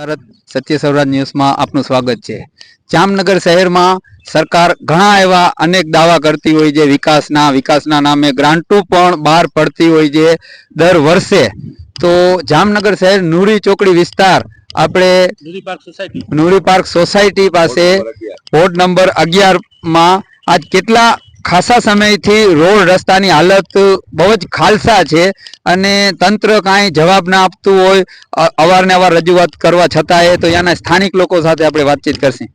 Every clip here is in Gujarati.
ભારત સત્ય સૌરાજ ન્યૂઝમાં આપનું સ્વાગત છે। જામનગર શહેરમાં સરકાર ઘણા એવા અનેક દાવા કરતી હોય છે વિકાસના નામે ગ્રાન્ટો પણ બહાર પડતી હોય છે દર વર્ષે। તો જામનગર શહેર નૂરી ચોકડી વિસ્તાર આપણે નૂરી પાર્ક સોસાયટી પાસે વોર્ડ નંબર 11 માં આજ કેટલા ખાસા સમયથી રોડ રસ્તાની હાલત બહુ જ ખાલસા છે અને તંત્ર કાંઈ જવાબ ના આપતું હોય, અવારનવાર રજૂઆત કરવા છતાં તો ત્યાંના સ્થાનિક લોકો સાથે આપણે વાતચીત કરશું।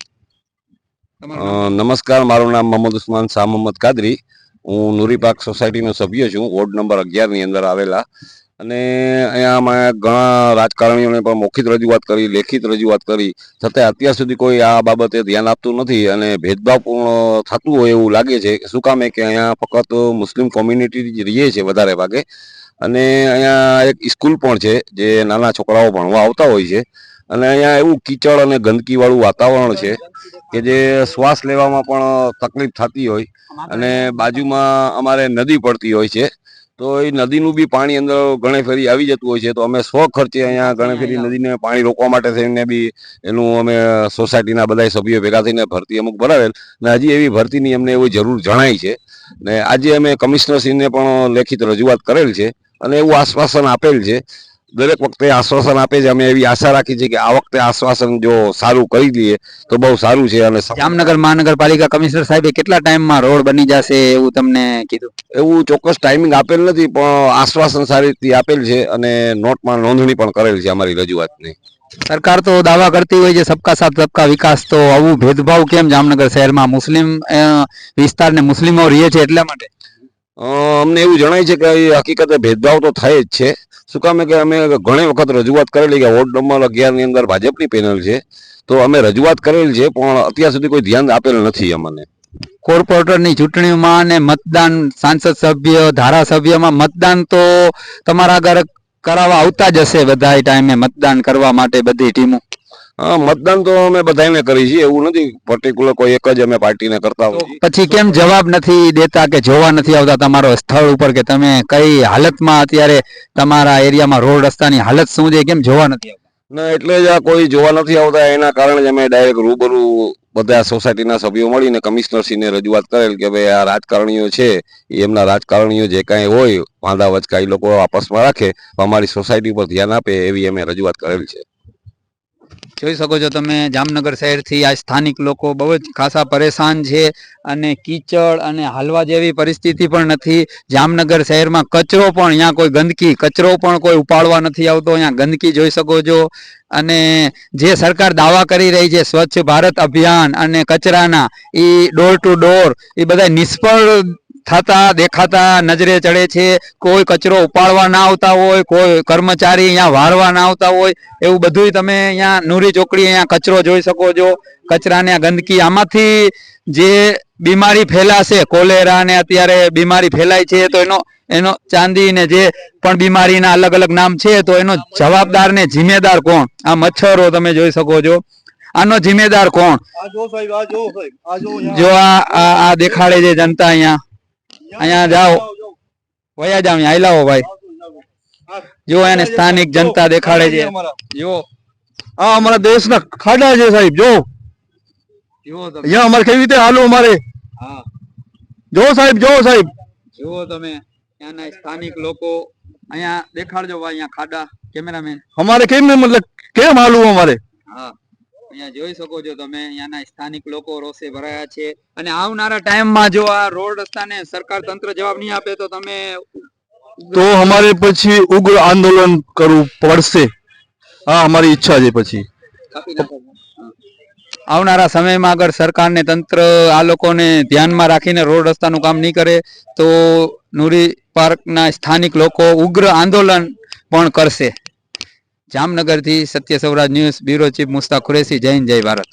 નમસ્કાર, મારું નામ મોહમ્મદ ઉસ્માન શાહ મોહમ્મદ કાદરી। હું નૂરી પાર્ક સોસાયટીનો સભ્ય છું, વોર્ડ નંબર 11 ની અંદર આવેલા। અને અહીંયા અમે ઘણા રાજકારણીઓને પણ મૌખિક રજૂઆત કરી, લેખિત રજૂઆત કરી, છતાં અત્યાર સુધી કોઈ આ બાબતે ધ્યાન આપતું નથી અને ભેદભાવપૂર્ણ થતું હોય એવું લાગે છે। શું કામે કે અહીંયા ફક્ત મુસ્લિમ કોમ્યુનિટી જ રહીએ છે વધારે ભાગે, અને અહીંયા એક સ્કૂલ પણ છે જે નાના છોકરાઓ ભણવા આવતા હોય છે। અને અહીંયા એવું કીચડ અને ગંદકીવાળું વાતાવરણ છે કે જે શ્વાસ લેવામાં પણ તકલીફ થતી હોય। અને બાજુમાં અમારે નદી પડતી હોય છે, તો એ નદીનું બી પાણી અંદર ઘણી ફેરી આવી જતું હોય છે। તો અમે ખર્ચે અહીંયા ઘણી ફેરી નદીને પાણી રોકવા માટે થઈને બી એનું અમે સોસાયટીના બધા સભ્યો ભેગા થઈને ભરતી અમુક ભરાવેલ, ને હજી એવી ભરતીની અમને એવી જરૂર જણાય છે। ને આજે અમે કમિશનરશ્રીને પણ લેખિત રજૂઆત કરેલ છે અને એવું આશ્વાસન આપેલ છે। દરેક વખતે આશ્વાસન આપે છે, અમે એવી આશા રાખી છે કે આ વખતે આશ્વાસન જો સારું કરી દઈએ તો બહુ સારું છે। અને જામનગર મહાનગરપાલિકા કમિશનર સાહેબે કેટલા ટાઈમમાં રોડ બની જશે એવું તમને કીધું? એવું ચોક્કસ ટાઈમિંગ આપેલ નથી, પણ આશ્વાસન સારી રીતે આપેલ છે અને નોટમાં નોંધણી પણ કરેલ છે અમારી રજૂઆતની। સરકાર તો દાવા કરતી હોય છે સબકા સાથ સબકા વિકાસ, તો આવું ભેદભાવ કેમ જામનગર શહેરમાં? મુસ્લિમ વિસ્તારને મુસ્લિમો રહે છે એટલા માટે? અમને એવું જણાય છે કે હકીકતે ભેદભાવ તો થાય જ છે। શું કામે કે અમે ઘણી વખત રજૂઆત કરેલી કે વોર્ડ નંબર 11 ની અંદર ભાજપની પેનલ છે, તો અમે રજૂઆત કરેલ છે, પણ અત્યાર સુધી કોઈ ધ્યાન આપેલ નથી અમને। કોર્પોરેટરની ચૂંટણીઓમાં અને મતદાન, સાંસદ સભ્ય, ધારાસભ્યમાં મતદાન તો તમારા ઘરે કરાવવા આવતા જ હશે બધા ટાઈમે મતદાન કરવા માટે બધી ટીમો? હા, મતદાન તો અમે બધાને કરી છીએ, એવું નથી પર્ટિક્યુલર કોઈ એક જ અમે પાર્ટીને કરતા હોય। પછી કેમ જવાબ નથી દેતા કે જોવા નથી આવતા તમારો સ્થળ ઉપર કે તમે કઈ હાલતમાં અત્યારે તમારા એરિયામાં રોડ રસ્તાની હાલત શું છે, કેમ જોવા નથી આવતા? ના, એટલે જ આ કોઈ જોવા નથી આવતા, એના કારણે જ અમે ડાયરેક્ટ રૂબરૂ બધા સોસાયટીના સભ્યો મળીને કમિશનરશ્રીને રજૂઆત કરેલ કે ભાઈ આ રાજકારણીઓ છે, એમના રાજકારણીઓ જે કાંઈ હોય વાંધા વચકા એ લોકો આપસમાં રાખે, અમારી સોસાયટી પર ધ્યાન આપે એવી અમે રજૂઆત કરેલ છે। જોઈ શકો છો તમે, જામનગર શહેરથી આ સ્થાનિક લોકો બહુ જ ખાસા પરેશાન છે અને કીચડ અને હાલવા જેવી પરિસ્થિતિ પણ નથી। જામનગર શહેરમાં કચરો પણ, અહીંયા કોઈ ગંદકી કચરો પણ કોઈ ઉપાડવા નથી આવતો, અહીંયા ગંદકી જોઈ શકો છો। અને જે સરકાર દાવા કરી રહી છે સ્વચ્છ ભારત અભિયાન અને કચરાના, એ ડોર ટુ ડોર એ બધા નિષ્ફળ થતા દેખાતા નજરે ચડે છે। કોઈ કચરો ઉપાડવા ના આવતા હોય, કોઈ કર્મચારી અહીંયા વારવા ના આવતા હોય, એવું બધું તમે અહીંયા નૂરી ચોકડી અહીંયા કચરો જોઈ શકો છો, કચરાને ગંદકી, આમાંથી જે બીમારી ફેલાશે, કોલેરા ને અત્યારે બીમારી ફેલાય છે, તો એનો ચાંદી ને જે પણ બીમારીના અલગ અલગ નામ છે, તો એનો જવાબદાર ને જિમ્મેદાર કોણ? આ મચ્છરો તમે જોઈ શકો છો, આનો જિમ્મેદાર કોણ? જો આ દેખાડે છે જનતા, અહીંયા જાઓ, વયા જાવ, અહીંયા આયલાવો ભાઈ, જો એને સ્થાનિક જનતા દેખાડે છે, જો આ અમારા દેશના ખાડા છે સાહેબ, જો અહીંયા અમારે કેવી રીતે હાલો અમારે, જો સાહેબ, જો સાહેબ, જુઓ તમે ત્યાંના સ્થાનિક લોકો, અહીંયા દેખાડજો ભાઈ, અહીંયા ખાડા, કેમેરામેન, અમારે કેમ મતલબ કેમ હાલવું અમારે? હા, અહીંયા જોઈ શકો છો તમે, અહીંયાના સ્થાનિક લોકો રોષે ભરાયા છે અને આવનારા ટાઈમમાં જો આ રોડ રસ્તાને સરકાર તંત્ર જવાબ નહીં આપે તો તમે તો અમારે પછી ઉગ્ર આંદોલન કરવું પડશે। હા, અમારી ઈચ્છા છે। પછી આવનારા સમયમાં અગર સરકારને તંત્ર આ લોકોને ધ્યાનમાં રાખીને રોડ રસ્તાનું કામ નહીં કરે તો નૂરી પાર્કના સ્થાનિક લોકો ઉગ્ર આંદોલન પણ કરશે। જામનગરથી Satya Sauraj news bureau chief Mustaq Qureshi, જય હિન્દ, જય ભારત।